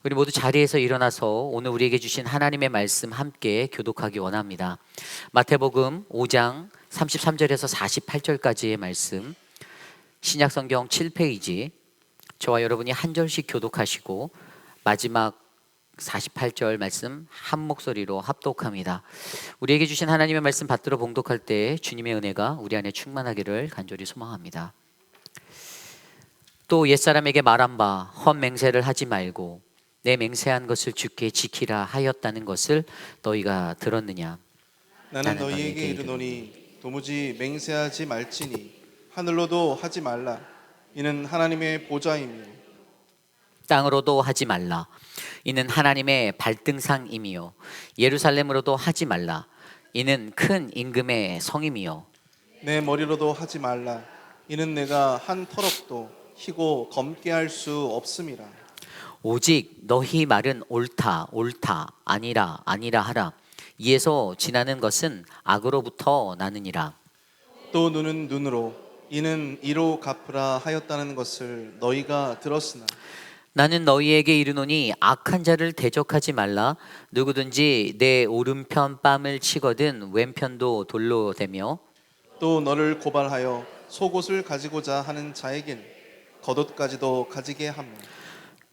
우리 모두 자리에서 일어나서 오늘 우리에게 주신 하나님의 말씀 함께 교독하기 원합니다. 마태복음 5장 33절에서 48절까지의 말씀, 신약성경 7페이지, 저와 여러분이 한 절씩 교독하시고 마지막 48절 말씀 한 목소리로 합독합니다. 우리에게 주신 하나님의 말씀 받들어 봉독할 때 주님의 은혜가 우리 안에 충만하기를 간절히 소망합니다. 또 옛사람에게 말한 바 헛맹세를 하지 말고 내 맹세한 것을 주께 지키라 하였다는 것을 너희가 들었느냐? 나는 너희에게 이르노니 도무지 맹세하지 말지니 하늘로도 하지 말라. 이는 하나님의 보좌이며 땅으로도 하지 말라. 이는 하나님의 발등상이며 예루살렘으로도 하지 말라. 이는 큰 임금의 성임이요 내 머리로도 하지 말라. 이는 내가 한 터럭도 희고 검게 할 수 없음이라. 오직 너희 말은 옳다 옳다 아니라 아니라 하라. 이에서 지나는 것은 악으로부터 나느니라. 또 눈은 눈으로 이는 이로 갚으라 하였다는 것을 너희가 들었으나 나는 너희에게 이르노니 악한 자를 대적하지 말라. 누구든지 내 오른편 뺨을 치거든 왼편도 돌로 대며 또 너를 고발하여 속옷을 가지고자 하는 자에게는 겉옷까지도 가지게 하며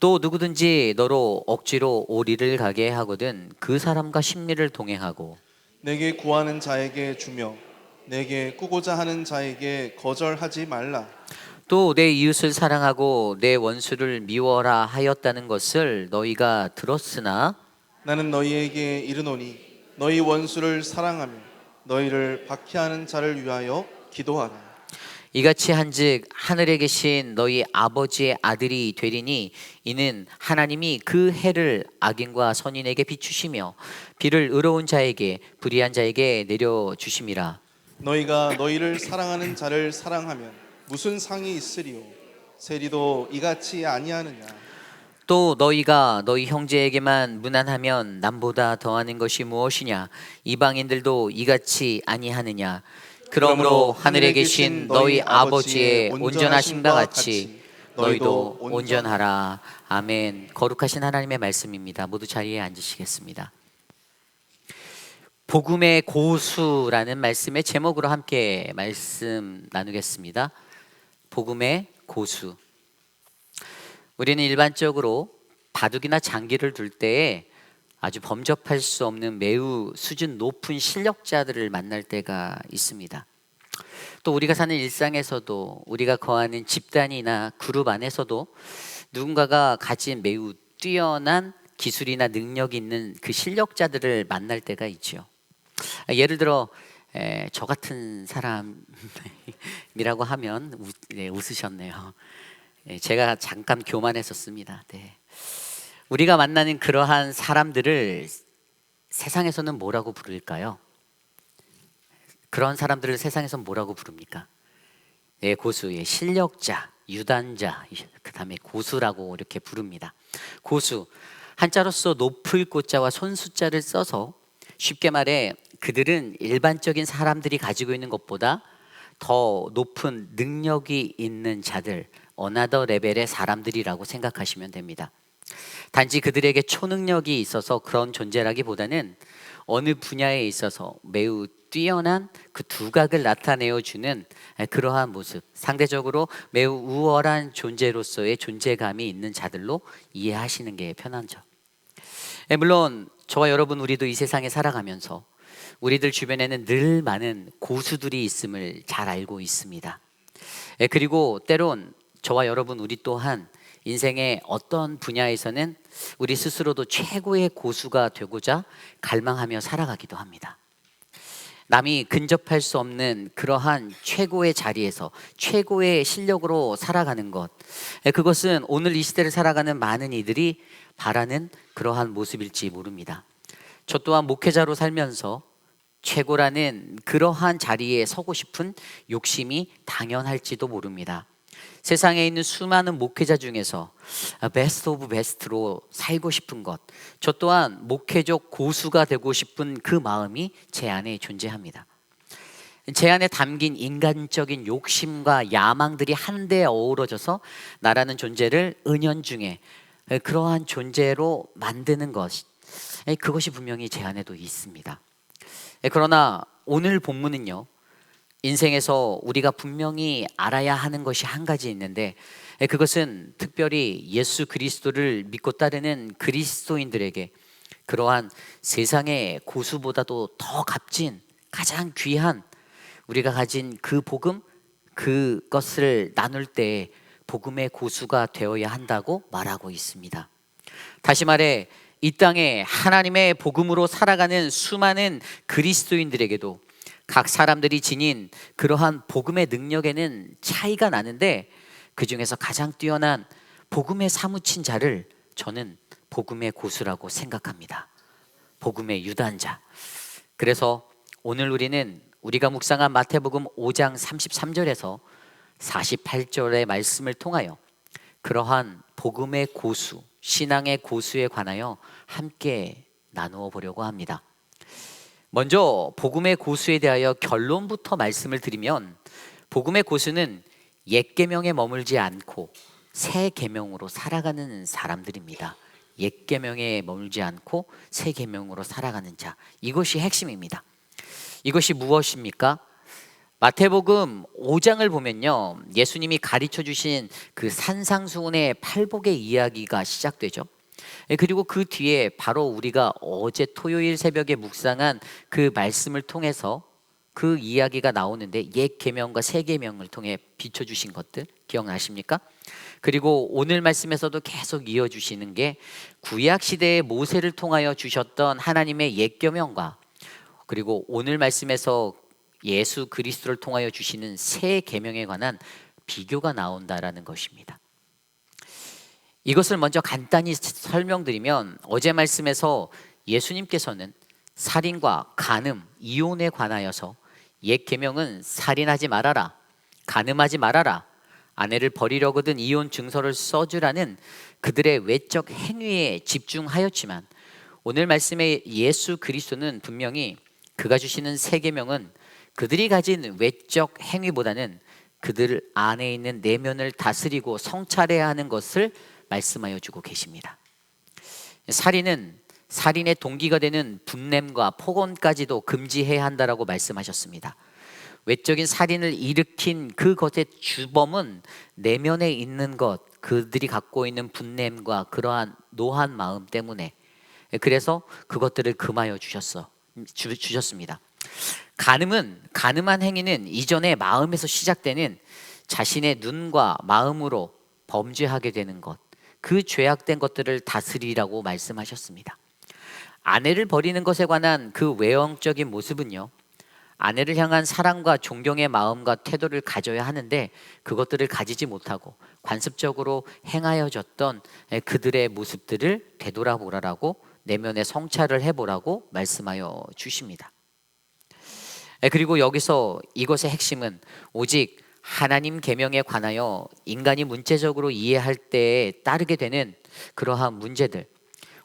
또 누구든지 너로 억지로 오리를 가게 하거든 그 사람과 심리를 동행하고 내게 구하는 자에게 주며 내게 꾸고자 하는 자에게 거절하지 말라. 또 내 이웃을 사랑하고 내 원수를 미워라 하였다는 것을 너희가 들었으나 나는 너희에게 이르노니 너희 원수를 사랑하며 너희를 박해하는 자를 위하여 기도하라. 이같이 한즉 하늘에 계신 너희 아버지의 아들이 되리니 이는 하나님이 그 해를 악인과 선인에게 비추시며 비를 의로운 자에게 불의한 자에게 내려 주심이라. 너희가 너희를 사랑하는 자를 사랑하면 무슨 상이 있으리요? 세리도 이같이 아니하느냐? 또 너희가 너희 형제에게만 무난하면 남보다 더하는 것이 무엇이냐? 이방인들도 이같이 아니하느냐? 그러므로 하늘에 계신 너희 아버지의 온전하심과 같이 너희도 온전하라. 아멘. 거룩하신 하나님의 말씀입니다. 모두 자리에 앉으시겠습니다. 복음의 고수라는 말씀의 제목으로 함께 말씀 나누겠습니다. 복음의 고수. 우리는 일반적으로 바둑이나 장기를 둘 때에 아주 범접할 수 없는 매우 수준 높은 실력자들을 만날 때가 있습니다. 또 우리가 사는 일상에서도 우리가 거하는 집단이나 그룹 안에서도 누군가가 가진 매우 뛰어난 기술이나 능력이 있는 그 실력자들을 만날 때가 있죠. 예를 들어 저 같은 사람이라고 하면 웃으셨네요. 제가 잠깐 교만했었습니다. 네. 우리가 만나는 그러한 사람들을 세상에서는 뭐라고 부를까요? 그런 사람들을 세상에서는 뭐라고 부릅니까? 네, 고수의 실력자, 유단자, 그 다음에 고수라고 이렇게 부릅니다. 고수, 한자로서 높을 고자와 손수자를 써서 쉽게 말해 그들은 일반적인 사람들이 가지고 있는 것보다 더 높은 능력이 있는 자들, 어나더 레벨의 사람들이라고 생각하시면 됩니다. 단지 그들에게 초능력이 있어서 그런 존재라기보다는 어느 분야에 있어서 매우 뛰어난 그 두각을 나타내어 주는 그러한 모습, 상대적으로 매우 우월한 존재로서의 존재감이 있는 자들로 이해하시는 게 편하죠. 물론 저와 여러분 우리도 이 세상에 살아가면서 우리들 주변에는 늘 많은 고수들이 있음을 잘 알고 있습니다. 그리고 때론 저와 여러분 우리 또한 인생의 어떤 분야에서는 우리 스스로도 최고의 고수가 되고자 갈망하며 살아가기도 합니다. 남이 근접할 수 없는 그러한 최고의 자리에서 최고의 실력으로 살아가는 것, 그것은 오늘 이 시대를 살아가는 많은 이들이 바라는 그러한 모습일지 모릅니다. 저 또한 목회자로 살면서 최고라는 그러한 자리에 서고 싶은 욕심이 당연할지도 모릅니다. 세상에 있는 수많은 목회자 중에서 베스트 오브 베스트로 살고 싶은 것, 저 또한 목회적 고수가 되고 싶은 그 마음이 제 안에 존재합니다. 제 안에 담긴 인간적인 욕심과 야망들이 한데 어우러져서 나라는 존재를 은연중에 그러한 존재로 만드는 것, 그것이 분명히 제 안에도 있습니다. 그러나 오늘 본문은요, 인생에서 우리가 분명히 알아야 하는 것이 한 가지 있는데, 그것은 특별히 예수 그리스도를 믿고 따르는 그리스도인들에게 그러한 세상의 고수보다도 더 값진, 가장 귀한 우리가 가진 그 복음, 그것을 나눌 때 복음의 고수가 되어야 한다고 말하고 있습니다. 다시 말해, 이 땅에 하나님의 복음으로 살아가는 수많은 그리스도인들에게도 각 사람들이 지닌 그러한 복음의 능력에는 차이가 나는데, 그 중에서 가장 뛰어난 복음에 사무친 자를 저는 복음의 고수라고 생각합니다. 복음의 유단자. 그래서 오늘 우리는 우리가 묵상한 마태복음 5장 33절에서 48절의 말씀을 통하여 그러한 복음의 고수, 신앙의 고수에 관하여 함께 나누어 보려고 합니다. 먼저 복음의 고수에 대하여 결론부터 말씀을 드리면, 복음의 고수는 옛 계명에 머물지 않고 새 계명으로 살아가는 사람들입니다. 옛 계명에 머물지 않고 새 계명으로 살아가는 자, 이것이 핵심입니다. 이것이 무엇입니까? 마태복음 5장을 보면요, 예수님이 가르쳐 주신 그 산상수훈의 팔복의 이야기가 시작되죠. 그리고 그 뒤에 바로 우리가 어제 토요일 새벽에 묵상한 그 말씀을 통해서 그 이야기가 나오는데, 옛 계명과 새 계명을 통해 비춰주신 것들 기억나십니까? 그리고 오늘 말씀에서도 계속 이어주시는 게 구약 시대의 모세를 통하여 주셨던 하나님의 옛 계명과, 그리고 오늘 말씀에서 예수 그리스도를 통하여 주시는 새 계명에 관한 비교가 나온다라는 것입니다. 이것을 먼저 간단히 설명드리면, 어제 말씀에서 예수님께서는 살인과 간음, 이혼에 관하여서 옛 계명은 살인하지 말아라, 간음하지 말아라, 아내를 버리려거든 이혼 증서를 써주라는 그들의 외적 행위에 집중하였지만, 오늘 말씀의 예수 그리스도는 분명히 그가 주시는 새 계명은 그들이 가진 외적 행위보다는 그들 안에 있는 내면을 다스리고 성찰해야 하는 것을 말씀하여 주고 계십니다. 살인은 살인의 동기가 되는 분냄과 폭언까지도 금지해야 한다라고 말씀하셨습니다. 외적인 살인을 일으킨 그것의 주범은 내면에 있는 것, 그들이 갖고 있는 분냄과 그러한 노한 마음 때문에, 그래서 그것들을 금하여 주셨습니다. 간음한 행위는 이전에 마음에서 시작되는 자신의 눈과 마음으로 범죄하게 되는 것, 그 죄악된 것들을 다스리라고 말씀하셨습니다. 아내를 버리는 것에 관한 그 외형적인 모습은요, 아내를 향한 사랑과 존경의 마음과 태도를 가져야 하는데, 그것들을 가지지 못하고 관습적으로 행하여졌던 그들의 모습들을 되돌아보라라고, 내면의 성찰을 해보라고 말씀하여 주십니다. 그리고 여기서 이것의 핵심은 오직 하나님 계명에 관하여 인간이 문제적으로 이해할 때에 따르게 되는 그러한 문제들,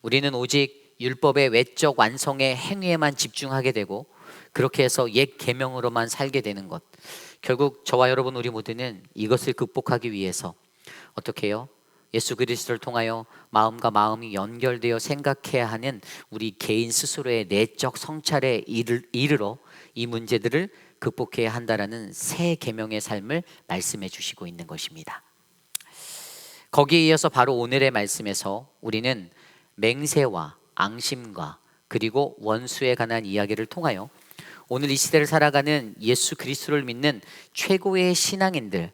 우리는 오직 율법의 외적 완성의 행위에만 집중하게 되고, 그렇게 해서 옛 계명으로만 살게 되는 것, 결국 저와 여러분 우리 모두는 이것을 극복하기 위해서 어떻게 해요? 예수 그리스도를 통하여 마음과 마음이 연결되어 생각해야 하는 우리 개인 스스로의 내적 성찰에 이르러 이 문제들을 극복해야 한다라는 새 계명의 삶을 말씀해 주시고 있는 것입니다. 거기에 이어서 바로 오늘의 말씀에서 우리는 맹세와 앙심과 그리고 원수에 관한 이야기를 통하여 오늘 이 시대를 살아가는 예수 그리스도를 믿는 최고의 신앙인들,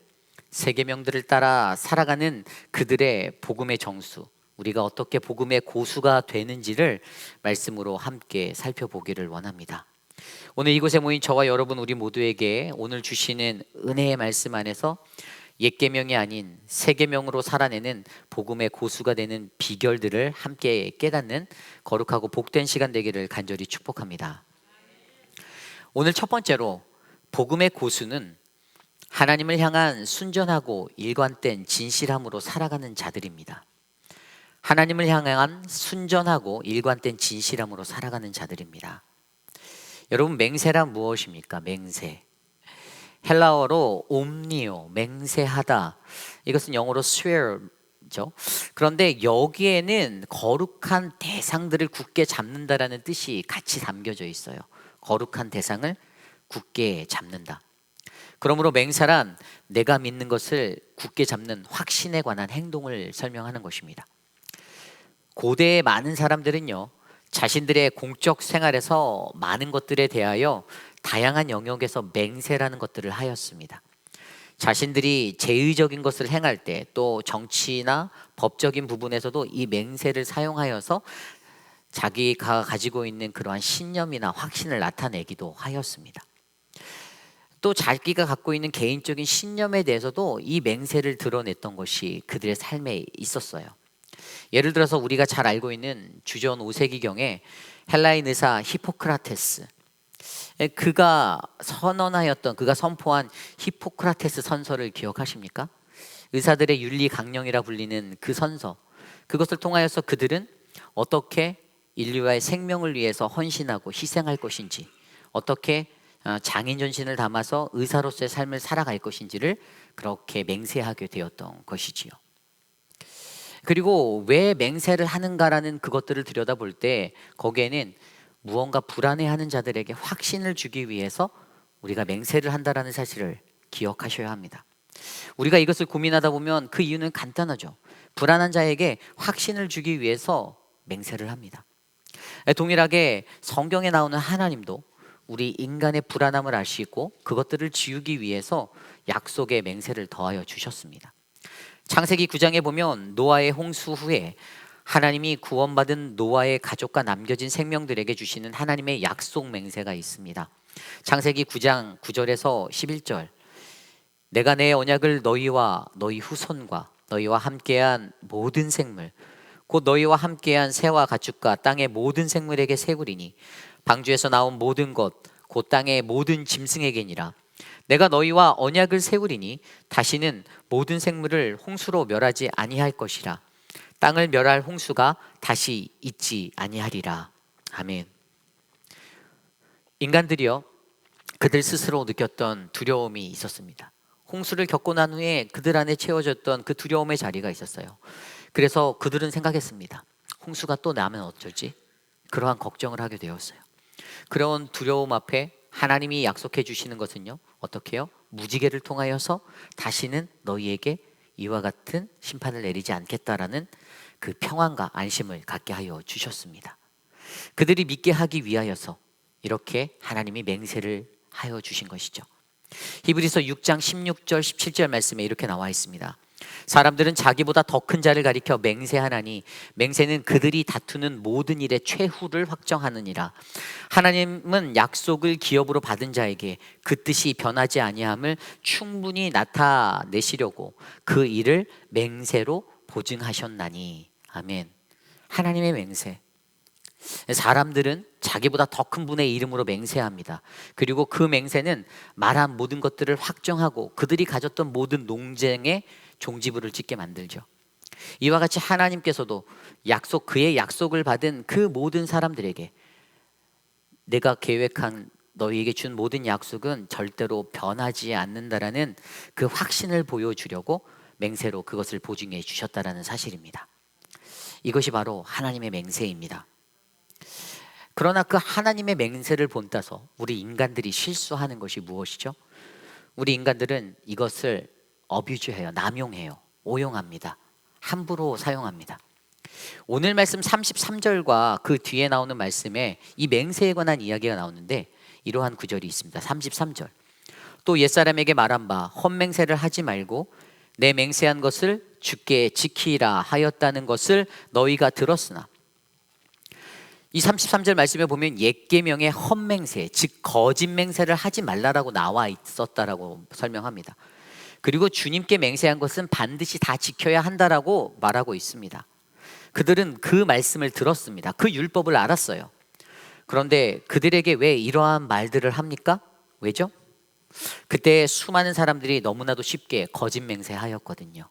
새 계명들을 따라 살아가는 그들의 복음의 정수, 우리가 어떻게 복음의 고수가 되는지를 말씀으로 함께 살펴보기를 원합니다. 오늘 이곳에 모인 저와 여러분 우리 모두에게 오늘 주시는 은혜의 말씀 안에서 옛 계명이 아닌 새 계명으로 살아내는 복음의 고수가 되는 비결들을 함께 깨닫는 거룩하고 복된 시간 되기를 간절히 축복합니다. 오늘 첫 번째로, 복음의 고수는 하나님을 향한 순전하고 일관된 진실함으로 살아가는 자들입니다. 하나님을 향한 순전하고 일관된 진실함으로 살아가는 자들입니다. 여러분, 맹세란 무엇입니까? 맹세. 헬라어로 옴니오, 맹세하다. 이것은 영어로 swear, 말이죠. 그런데 여기에는 거룩한 대상들을 굳게 잡는다라는 뜻이 같이 담겨져 있어요. 거룩한 대상을 굳게 잡는다. 그러므로 맹세란 내가 믿는 것을 굳게 잡는 확신에 관한 행동을 설명하는 것입니다. 고대의 많은 사람들은요, 자신들의 공적 생활에서 많은 것들에 대하여 다양한 영역에서 맹세라는 것들을 하였습니다. 자신들이 제의적인 것을 행할 때, 또 정치나 법적인 부분에서도 이 맹세를 사용하여서 자기가 가지고 있는 그러한 신념이나 확신을 나타내기도 하였습니다. 또 자기가 갖고 있는 개인적인 신념에 대해서도 이 맹세를 드러냈던 것이 그들의 삶에 있었어요. 예를 들어서 우리가 잘 알고 있는 주전 5세기경에 헬라인 의사 히포크라테스, 그가 선언하였던, 그가 선포한 히포크라테스 선서를 기억하십니까? 의사들의 윤리 강령이라 불리는 그 선서, 그것을 통하여서 그들은 어떻게 인류와의 생명을 위해서 헌신하고 희생할 것인지, 어떻게 장인 전신을 담아서 의사로서의 삶을 살아갈 것인지를 그렇게 맹세하게 되었던 것이지요. 그리고 왜 맹세를 하는가라는 그것들을 들여다볼 때 거기에는 무언가 불안해하는 자들에게 확신을 주기 위해서 우리가 맹세를 한다라는 사실을 기억하셔야 합니다. 우리가 이것을 고민하다 보면 그 이유는 간단하죠. 불안한 자에게 확신을 주기 위해서 맹세를 합니다. 동일하게 성경에 나오는 하나님도 우리 인간의 불안함을 아시고 그것들을 지우기 위해서 약속의 맹세를 더하여 주셨습니다. 창세기 9장에 보면 노아의 홍수 후에 하나님이 구원받은 노아의 가족과 남겨진 생명들에게 주시는 하나님의 약속 맹세가 있습니다. 창세기 9장 9절에서 11절, 내가 내 언약을 너희와 너희 후손과 너희와 함께한 모든 생물 곧 너희와 함께한 새와 가축과 땅의 모든 생물에게 세우리니 방주에서 나온 모든 것 곧 땅의 모든 짐승에게니라. 내가 너희와 언약을 세우리니 다시는 모든 생물을 홍수로 멸하지 아니할 것이라. 땅을 멸할 홍수가 다시 있지 아니하리라. 아멘. 인간들이요, 그들 스스로 느꼈던 두려움이 있었습니다. 홍수를 겪고 난 후에 그들 안에 채워졌던 그 두려움의 자리가 있었어요. 그래서 그들은 생각했습니다. 홍수가 또 나면 어쩔지? 그러한 걱정을 하게 되었어요. 그런 두려움 앞에 하나님이 약속해 주시는 것은요, 어떻게 해요? 무지개를 통하여서 다시는 너희에게 이와 같은 심판을 내리지 않겠다라는 그 평안과 안심을 갖게 하여 주셨습니다. 그들이 믿게 하기 위하여서 이렇게 하나님이 맹세를 하여 주신 것이죠. 히브리서 6장 16절 17절 말씀에 이렇게 나와 있습니다. 사람들은 자기보다 더 큰 자를 가리켜 맹세하나니 맹세는 그들이 다투는 모든 일의 최후를 확정하느니라. 하나님은 약속을 기업으로 받은 자에게 그 뜻이 변하지 아니함을 충분히 나타내시려고 그 일을 맹세로 보증하셨나니. 아멘. 하나님의 맹세. 사람들은 자기보다 더 큰 분의 이름으로 맹세합니다. 그리고 그 맹세는 말한 모든 것들을 확정하고 그들이 가졌던 모든 논쟁에 종지부를 찍게 만들죠. 이와 같이 하나님께서도 그의 약속을 받은 그 모든 사람들에게 내가 계획한 너희에게 준 모든 약속은 절대로 변하지 않는다라는 그 확신을 보여주려고 맹세로 그것을 보증해 주셨다라는 사실입니다. 이것이 바로 하나님의 맹세입니다. 그러나 그 하나님의 맹세를 본따서 우리 인간들이 실수하는 것이 무엇이죠? 우리 인간들은 이것을 어뷰즈해요. 남용해요. 오용합니다. 함부로 사용합니다. 오늘 말씀 33절과 그 뒤에 나오는 말씀에 이 맹세에 관한 이야기가 나오는데 이러한 구절이 있습니다. 33절. 또 옛사람에게 말한 바 헛맹세를 하지 말고 내 맹세한 것을 주께 지키라 하였다는 것을 너희가 들었으나. 이 33절 말씀에 보면 옛 계명의 헛맹세, 즉 거짓 맹세를 하지 말라라고 나와 있었다라고 설명합니다. 그리고 주님께 맹세한 것은 반드시 다 지켜야 한다라고 말하고 있습니다. 그들은 그 말씀을 들었습니다. 그 율법을 알았어요. 그런데 그들에게 왜 이러한 말들을 합니까? 왜죠? 그때 수많은 사람들이 너무나도 쉽게 거짓 맹세하였거든요.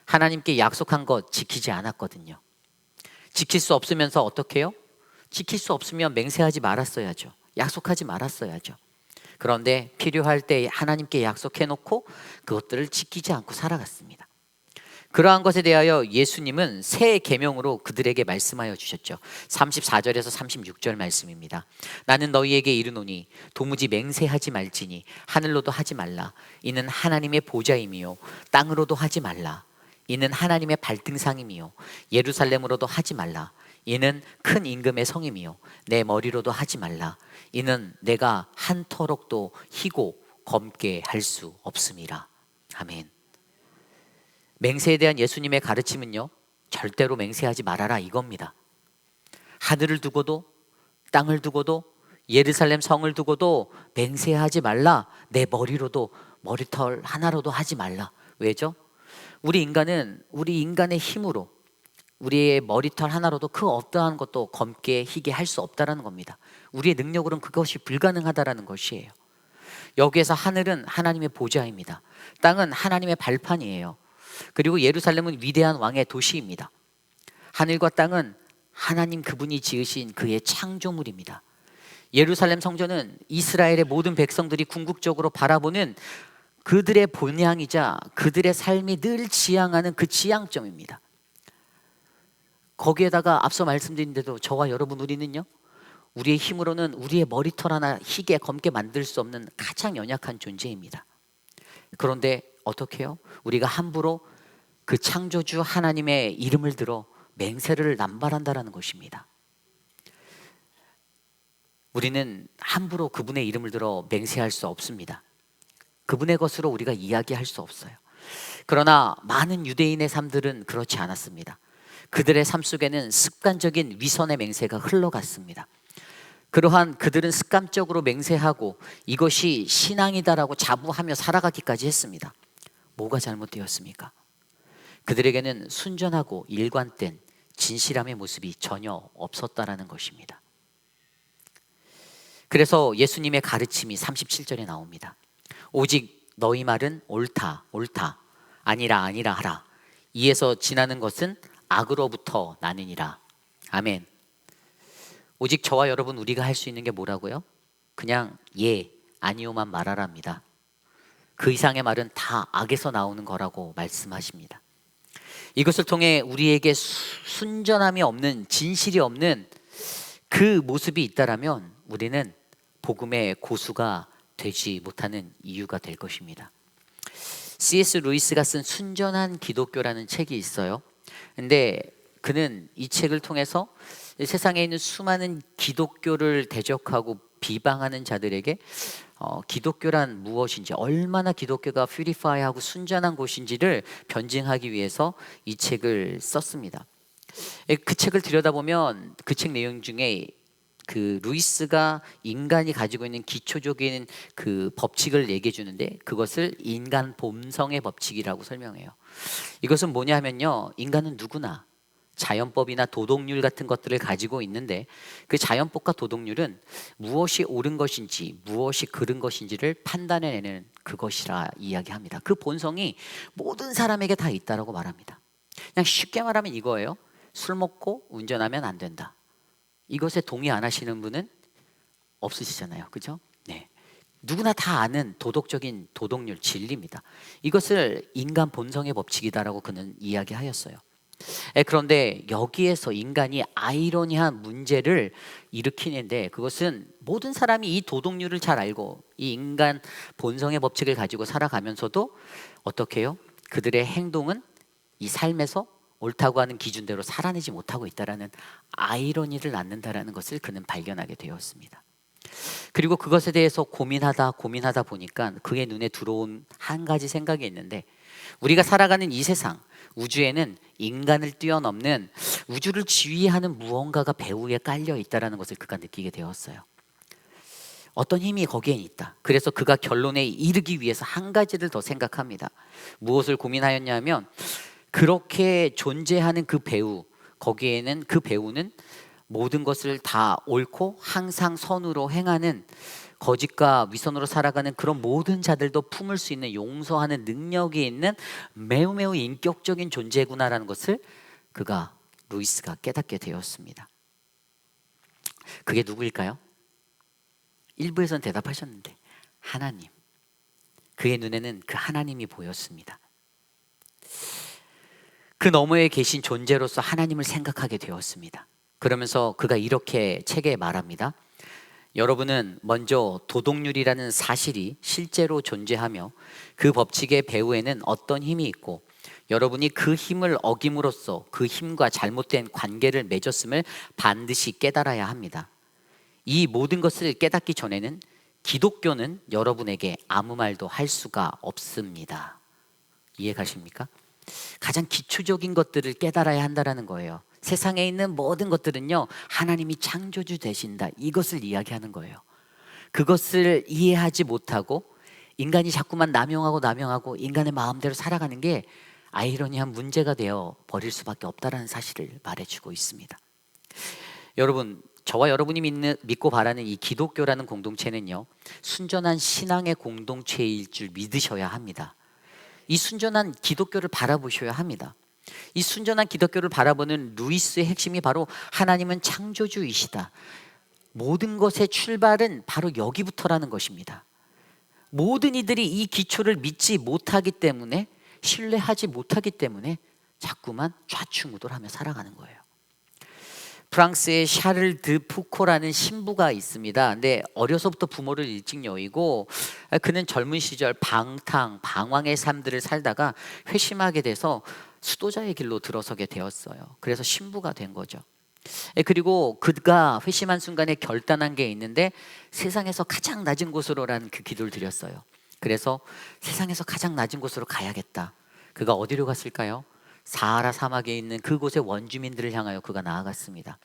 하나님께 약속한 것 지키지 않았거든요. 지킬 수 없으면서 어떻게 해요? 지킬 수 없으면 맹세하지 말았어야죠. 약속하지 말았어야죠. 그런데 필요할 때 하나님께 약속해놓고 그것들을 지키지 않고 살아갔습니다. 그러한 것에 대하여 예수님은 새 계명으로 그들에게 말씀하여 주셨죠. 34절에서 36절 말씀입니다. 나는 너희에게 이르노니 도무지 맹세하지 말지니 하늘로도 하지 말라. 이는 하나님의 보좌임이요 땅으로도 하지 말라. 이는 하나님의 발등상임이요 예루살렘으로도 하지 말라. 이는 큰 임금의 성임이요 내 머리로도 하지 말라. 이는 내가 한 터럭도 희고 검게 할 수 없음이라. 아멘. 맹세에 대한 예수님의 가르침은요, 절대로 맹세하지 말아라 이겁니다. 하늘을 두고도 땅을 두고도 예루살렘 성을 두고도 맹세하지 말라. 내 머리로도 머리털 하나로도 하지 말라. 왜죠? 우리 인간의 힘으로 우리의 머리털 하나로도 그 어떠한 것도 검게 희게 할 수 없다라는 겁니다. 우리의 능력으로는 그것이 불가능하다라는 것이에요. 여기에서 하늘은 하나님의 보좌입니다. 땅은 하나님의 발판이에요. 그리고 예루살렘은 위대한 왕의 도시입니다. 하늘과 땅은 하나님 그분이 지으신 그의 창조물입니다. 예루살렘 성전은 이스라엘의 모든 백성들이 궁극적으로 바라보는 그들의 본향이자 그들의 삶이 늘 지향하는 그 지향점입니다. 거기에다가 앞서 말씀드린 대로 저와 여러분 우리는요, 우리의 힘으로는 우리의 머리털 하나 희게 검게 만들 수 없는 가장 연약한 존재입니다. 그런데 어떻게 해요? 우리가 함부로 그 창조주 하나님의 이름을 들어 맹세를 남발한다라는 것입니다. 우리는 함부로 그분의 이름을 들어 맹세할 수 없습니다. 그분의 것으로 우리가 이야기할 수 없어요. 그러나 많은 유대인의 삶들은 그렇지 않았습니다. 그들의 삶 속에는 습관적인 위선의 맹세가 흘러갔습니다. 그러한 그들은 습관적으로 맹세하고 이것이 신앙이다라고 자부하며 살아가기까지 했습니다. 뭐가 잘못되었습니까? 그들에게는 순전하고 일관된 진실함의 모습이 전혀 없었다라는 것입니다. 그래서 예수님의 가르침이 37절에 나옵니다. 오직 너희 말은 옳다 옳다 아니라 아니라 하라. 이에서 지나는 것은 악으로부터 나느니라. 아멘. 오직 저와 여러분 우리가 할 수 있는 게 뭐라고요? 그냥 예, 아니요만 말하랍니다. 그 이상의 말은 다 악에서 나오는 거라고 말씀하십니다. 이것을 통해 우리에게 순전함이 없는, 진실이 없는 그 모습이 있다라면 우리는 복음의 고수가 되지 못하는 이유가 될 것입니다. C.S. 루이스가 쓴 순전한 기독교라는 책이 있어요. 근데 그는 이 책을 통해서 세상에 있는 수많은 기독교를 대적하고 비방하는 자들에게 기독교란 무엇인지, 얼마나 기독교가 퓨리파이하고 순전한 곳인지를 변증하기 위해서 이 책을 썼습니다. 그 책을 들여다보면 그 책 내용 중에 그 루이스가 인간이 가지고 있는 기초적인 그 법칙을 얘기해 주는데 그것을 인간 본성의 법칙이라고 설명해요. 이것은 뭐냐 하면요, 인간은 누구나 자연법이나 도덕률 같은 것들을 가지고 있는데 그 자연법과 도덕률은 무엇이 옳은 것인지 무엇이 그른 것인지를 판단해내는 그것이라 이야기합니다. 그 본성이 모든 사람에게 다 있다라고 말합니다. 그냥 쉽게 말하면 이거예요. 술 먹고 운전하면 안 된다. 이것에 동의 안 하시는 분은 없으시잖아요. 그죠? 네. 누구나 다 아는 도덕적인 도덕률, 진리입니다. 이것을 인간 본성의 법칙이다라고 그는 이야기하였어요. 그런데 여기에서 인간이 아이러니한 문제를 일으키는데 그것은 모든 사람이 이 도덕률을 잘 알고 이 인간 본성의 법칙을 가지고 살아가면서도 어떻게 해요? 그들의 행동은 이 삶에서 옳다고 하는 기준대로 살아내지 못하고 있다라는 아이러니를 낳는다라는 것을 그는 발견하게 되었습니다. 그리고 그것에 대해서 고민하다 보니까 그의 눈에 들어온 한 가지 생각이 있는데 우리가 살아가는 이 세상, 우주에는 인간을 뛰어넘는 우주를 지휘하는 무언가가 배후에 깔려 있다라는 것을 그가 느끼게 되었어요. 어떤 힘이 거기에 있다. 그래서 그가 결론에 이르기 위해서 한 가지를 더 생각합니다. 무엇을 고민하였냐면 그렇게 존재하는 그 배우, 거기에는 그 배우는 모든 것을 다 옳고 항상 선으로 행하는, 거짓과 위선으로 살아가는 그런 모든 자들도 품을 수 있는 용서하는 능력이 있는 매우 인격적인 존재구나라는 것을 루이스가 깨닫게 되었습니다. 그게 누구일까요? 일부에서는 대답하셨는데 하나님. 그의 눈에는 그 하나님이 보였습니다. 그 너머에 계신 존재로서 하나님을 생각하게 되었습니다. 그러면서 그가 이렇게 책에 말합니다. 여러분은 먼저 도덕률이라는 사실이 실제로 존재하며 그 법칙의 배후에는 어떤 힘이 있고 여러분이 그 힘을 어김으로써 그 힘과 잘못된 관계를 맺었음을 반드시 깨달아야 합니다. 이 모든 것을 깨닫기 전에는 기독교는 여러분에게 아무 말도 할 수가 없습니다. 이해가십니까? 가장 기초적인 것들을 깨달아야 한다는 거예요. 세상에 있는 모든 것들은요, 하나님이 창조주 되신다, 이것을 이야기하는 거예요. 그것을 이해하지 못하고 인간이 자꾸만 남용하고 인간의 마음대로 살아가는 게 아이러니한 문제가 되어 버릴 수밖에 없다는 사실을 말해주고 있습니다. 여러분, 저와 여러분이 믿고 바라는 이 기독교라는 공동체는요, 순전한 신앙의 공동체일 줄 믿으셔야 합니다. 이 순전한 기독교를 바라보셔야 합니다. 이 순전한 기독교를 바라보는 루이스의 핵심이 바로 하나님은 창조주이시다. 모든 것의 출발은 바로 여기부터라는 것입니다. 모든 이들이 이 기초를 믿지 못하기 때문에, 신뢰하지 못하기 때문에 자꾸만 좌충우돌하며 살아가는 거예요. 프랑스의 샤를 드 푸코라는 신부가 있습니다. 근데 어려서부터 부모를 일찍 여의고 그는 젊은 시절 방황의 삶들을 살다가 회심하게 돼서 수도자의 길로 들어서게 되었어요. 그래서 신부가 된 거죠. 그리고 그가 회심한 순간에 결단한 게 있는데 세상에서 가장 낮은 곳으로라는 그 기도를 드렸어요. 그래서 세상에서 가장 낮은 곳으로 가야겠다. 그가 어디로 갔을까요? 사하라 사막에 있는 그곳의 원주민들을 향하여 그가 나아갔습니다.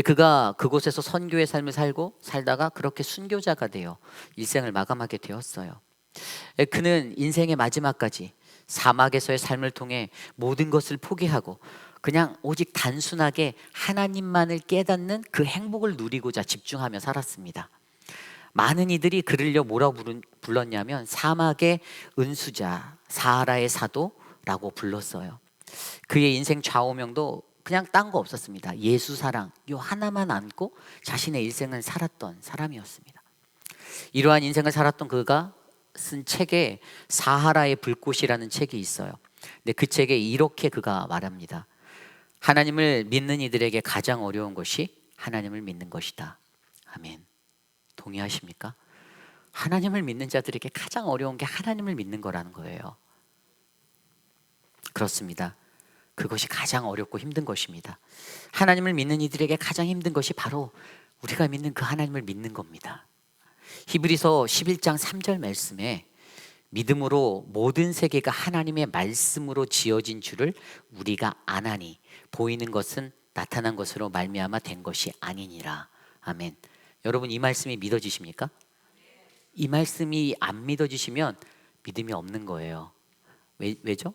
그가 그곳에서 선교의 삶을 살다가 그렇게 순교자가 되어 일생을 마감하게 되었어요. 그는 인생의 마지막까지 사막에서의 삶을 통해 모든 것을 포기하고 그냥 오직 단순하게 하나님만을 깨닫는 그 행복을 누리고자 집중하며 살았습니다. 많은 이들이 그를요 뭐라고 불렀냐면 사막의 은수자, 사하라의 사도라고 불렀어요. 그의 인생 좌우명도 그냥 딴 거 없었습니다. 예수 사랑 요 하나만 안고 자신의 일생을 살았던 사람이었습니다. 이러한 인생을 살았던 그가 쓴 책에 사하라의 불꽃이라는 책이 있어요. 근데 그 책에 이렇게 그가 말합니다. 하나님을 믿는 이들에게 가장 어려운 것이 하나님을 믿는 것이다. 아멘. 동의하십니까? 하나님을 믿는 자들에게 가장 어려운 게 하나님을 믿는 거라는 거예요. 그렇습니다. 그것이 가장 어렵고 힘든 것입니다. 하나님을 믿는 이들에게 가장 힘든 것이 바로 우리가 믿는 그 하나님을 믿는 겁니다. 히브리서 11장 3절 말씀에 믿음으로 모든 세계가 하나님의 말씀으로 지어진 줄을 우리가 아나니 보이는 것은 나타난 것으로 말미암아 된 것이 아니니라. 아멘. 여러분 이 말씀이 믿어지십니까? 이 말씀이 안 믿어지시면 믿음이 없는 거예요. 왜죠?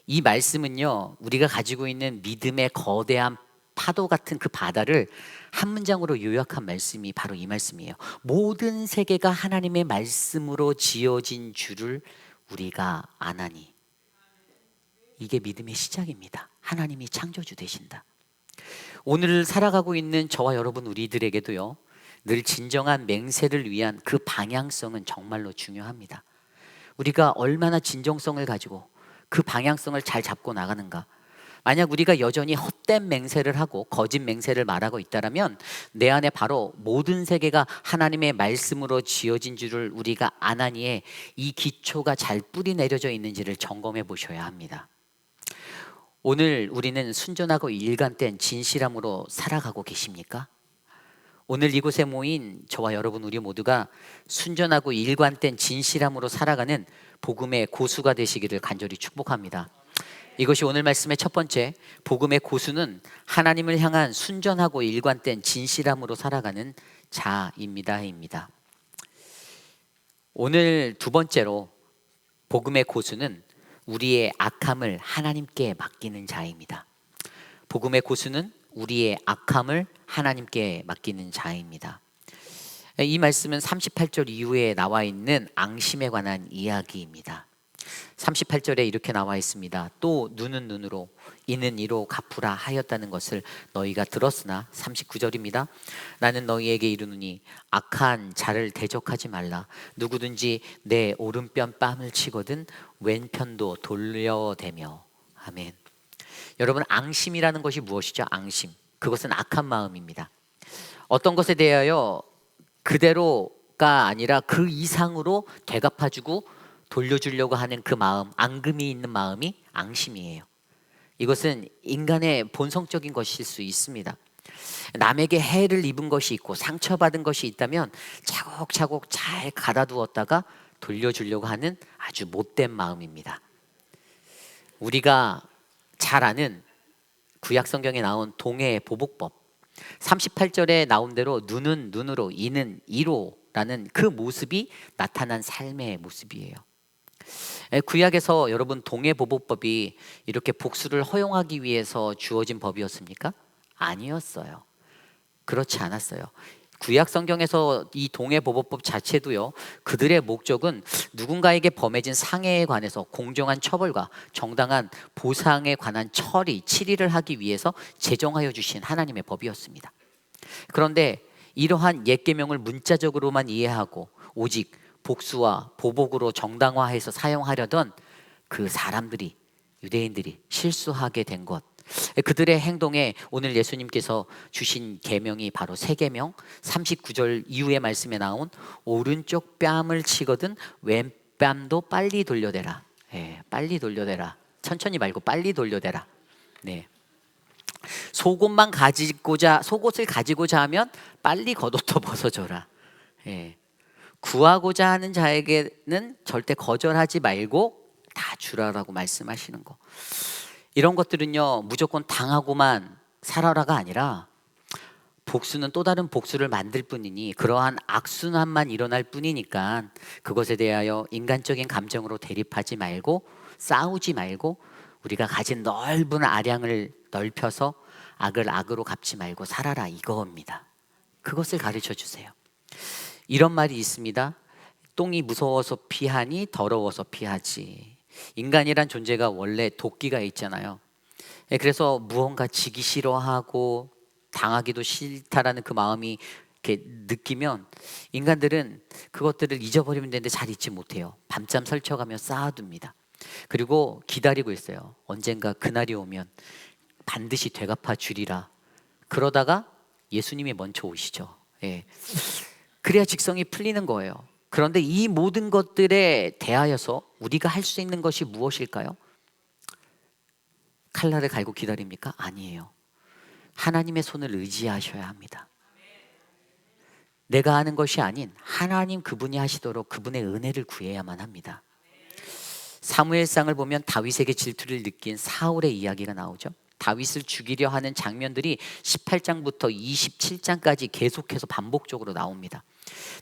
이 말씀은요 우리가 가지고 있는 믿음의 거대한 파도 같은 그 바다를 한 문장으로 요약한 말씀이 바로 이 말씀이에요. 모든 세계가 하나님의 말씀으로 지어진 줄을 우리가 아나니. 이게 믿음의 시작입니다. 하나님이 창조주 되신다. 오늘 살아가고 있는 저와 여러분 우리들에게도요 늘 진정한 맹세를 위한 그 방향성은 정말로 중요합니다. 우리가 얼마나 진정성을 가지고 그 방향성을 잘 잡고 나가는가. 만약 우리가 여전히 헛된 맹세를 하고 거짓 맹세를 말하고 있다면 내 안에 바로 모든 세계가 하나님의 말씀으로 지어진 줄을 우리가 아나니에 이 기초가 잘 뿌리 내려져 있는지를 점검해 보셔야 합니다. 오늘 우리는 순전하고 일관된 진실함으로 살아가고 계십니까? 오늘 이곳에 모인 저와 여러분 우리 모두가 순전하고 일관된 진실함으로 살아가는 복음의 고수가 되시기를 간절히 축복합니다. 이것이 오늘 말씀의 첫 번째, 복음의 고수는 하나님을 향한 순전하고 일관된 진실함으로 살아가는 자입니다. 오늘 두 번째로 복음의 고수는 우리의 악함을 하나님께 맡기는 자입니다. 복음의 고수는 우리의 악함을 하나님께 맡기는 자입니다. 이 말씀은 38절 이후에 나와 있는 앙심에 관한 이야기입니다. 38절에 이렇게 나와 있습니다. 또 눈은 눈으로 이는 이로 갚으라 하였다는 것을 너희가 들었으나 39절입니다. 나는 너희에게 이르노니 악한 자를 대적하지 말라. 누구든지 내 오른편 뺨을 치거든 왼편도 돌려대며. 아멘. 여러분, 앙심이라는 것이 무엇이죠? 앙심. 그것은 악한 마음입니다. 어떤 것에 대하여 그대로가 아니라 그 이상으로 되갚아주고 돌려주려고 하는 그 마음, 앙금이 있는 마음이 앙심이에요. 이것은 인간의 본성적인 것일 수 있습니다. 남에게 해를 입은 것이 있고 상처받은 것이 있다면 차곡차곡 잘 가다두었다가 돌려주려고 하는 아주 못된 마음입니다. 우리가 잘 아는 구약 성경에 나온 동해 보복법 38절에 나온 대로 눈은 눈으로, 이는 이로라는 그 모습이 나타난 삶의 모습이에요. 구약에서 여러분, 동해 보복법이 이렇게 복수를 허용하기 위해서 주어진 법이었습니까? 아니었어요. 그렇지 않았어요. 구약 성경에서 이 동해 보복법 자체도요, 그들의 목적은 누군가에게 범해진 상해에 관해서 공정한 처벌과 정당한 보상에 관한 치리를 하기 위해서 제정하여 주신 하나님의 법이었습니다. 그런데 이러한 옛 계명을 문자적으로만 이해하고 오직 복수와 보복으로 정당화해서 사용하려던 그 사람들이, 유대인들이 실수하게 된 것, 그들의 행동에 오늘 예수님께서 주신 계명이 바로 새 계명 39절 이후의 말씀에 나온 오른쪽 뺨을 치거든 왼뺨도 빨리 돌려대라. 빨리 돌려대라. 천천히 말고 빨리 돌려대라. 네. 속옷을 가지고자 하면 빨리 겉옷도 벗어줘라. 구하고자 하는 자에게는 절대 거절하지 말고 다 주라라고 말씀하시는 거. 이런 것들은요, 무조건 당하고만 살아라가 아니라 복수는 또 다른 복수를 만들 뿐이니 그러한 악순환만 일어날 뿐이니까 그것에 대하여 인간적인 감정으로 대립하지 말고 싸우지 말고 우리가 가진 넓은 아량을 넓혀서 악을 악으로 갚지 말고 살아라, 이거입니다. 그것을 가르쳐 주세요. 이런 말이 있습니다. 똥이 무서워서 피하니 더러워서 피하지. 인간이란 존재가 원래 도끼가 있잖아요. 그래서 무언가 지기 싫어하고 당하기도 싫다라는 그 마음이 이렇게 느끼면 인간들은 그것들을 잊어버리면 되는데 잘 잊지 못해요. 밤잠 설쳐가며 쌓아둡니다. 그리고 기다리고 있어요. 언젠가 그날이 오면 반드시 되갚아 주리라. 그러다가 예수님이 먼저 오시죠. 그래야 직성이 풀리는 거예요. 그런데 이 모든 것들에 대하여서 우리가 할 수 있는 것이 무엇일까요? 칼날을 갈고 기다립니까? 아니에요. 하나님의 손을 의지하셔야 합니다. 내가 하는 것이 아닌 하나님 그분이 하시도록 그분의 은혜를 구해야만 합니다. 사무엘상을 보면 다윗에게 질투를 느낀 사울의 이야기가 나오죠. 다윗을 죽이려 하는 장면들이 18장부터 27장까지 계속해서 반복적으로 나옵니다.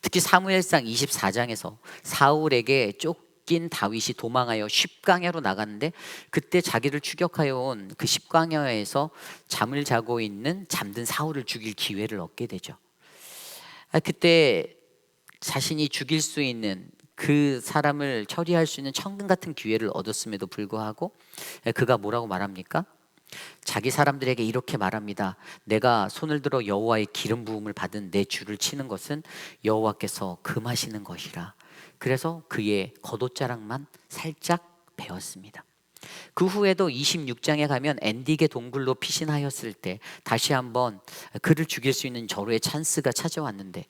특히 사무엘상 24장에서 사울에게 쫓긴 다윗이 도망하여 십강야로 나갔는데 그때 자기를 추격하여 온 그 십강야에서 잠을 자고 있는 잠든 사울을 죽일 기회를 얻게 되죠. 그때 자신이 죽일 수 있는 그 사람을 처리할 수 있는 천금 같은 기회를 얻었음에도 불구하고 그가 뭐라고 말합니까? 자기 사람들에게 이렇게 말합니다. 내가 손을 들어 여호와의 기름 부음을 받은 내 주를 치는 것은 여호와께서 금하시는 것이라. 그래서 그의 겉옷자락만 살짝 베었습니다. 그 후에도 26장에 가면 엔딕의 동굴로 피신하였을 때 다시 한번 그를 죽일 수 있는 절호의 찬스가 찾아왔는데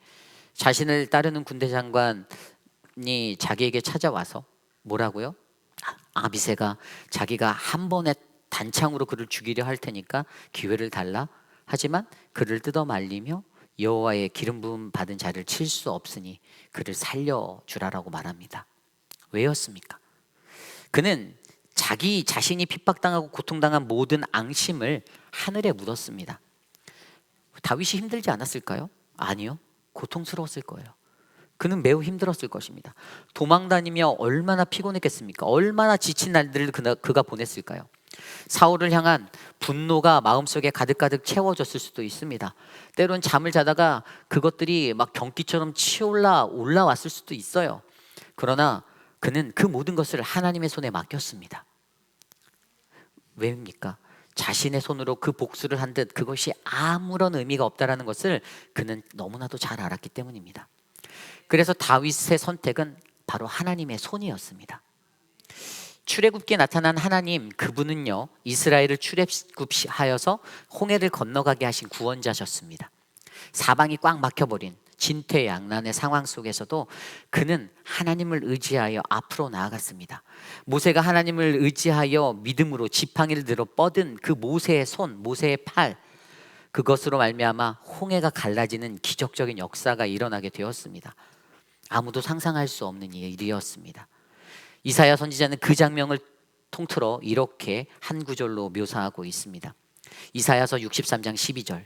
자신을 따르는 군대 장관이 자기에게 찾아와서 뭐라고요? 아비새가 자기가 한 번에 단창으로 그를 죽이려 할 테니까 기회를 달라. 하지만 그를 뜯어 말리며 여호와의 기름 부음 받은 자를 칠 수 없으니 그를 살려주라라고 말합니다. 왜였습니까? 그는 자기 자신이 핍박당하고 고통당한 모든 앙심을 하늘에 묻었습니다. 다윗이 힘들지 않았을까요? 아니요. 고통스러웠을 거예요. 그는 매우 힘들었을 것입니다. 도망다니며 얼마나 피곤했겠습니까? 얼마나 지친 날들을 그가 보냈을까요? 사울을 향한 분노가 마음속에 가득가득 채워졌을 수도 있습니다. 때론 잠을 자다가 그것들이 막 경기처럼 올라왔을 수도 있어요. 그러나 그는 그 모든 것을 하나님의 손에 맡겼습니다. 왜입니까? 자신의 손으로 그 복수를 한 듯 그것이 아무런 의미가 없다라는 것을 그는 너무나도 잘 알았기 때문입니다. 그래서 다윗의 선택은 바로 하나님의 손이었습니다. 출애굽기에 나타난 하나님, 그분은요 이스라엘을 출애굽하여서 홍해를 건너가게 하신 구원자셨습니다. 사방이 꽉 막혀버린 진퇴양난의 상황 속에서도 그는 하나님을 의지하여 앞으로 나아갔습니다. 모세가 하나님을 의지하여 믿음으로 지팡이를 들어 뻗은 그 모세의 손, 모세의 팔, 그것으로 말미암아 홍해가 갈라지는 기적적인 역사가 일어나게 되었습니다. 아무도 상상할 수 없는 일이었습니다. 이사야 선지자는 그 장면을 통틀어 이렇게 한 구절로 묘사하고 있습니다. 이사야서 63장 12절.